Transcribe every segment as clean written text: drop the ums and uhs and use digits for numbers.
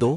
2،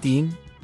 3،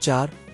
4،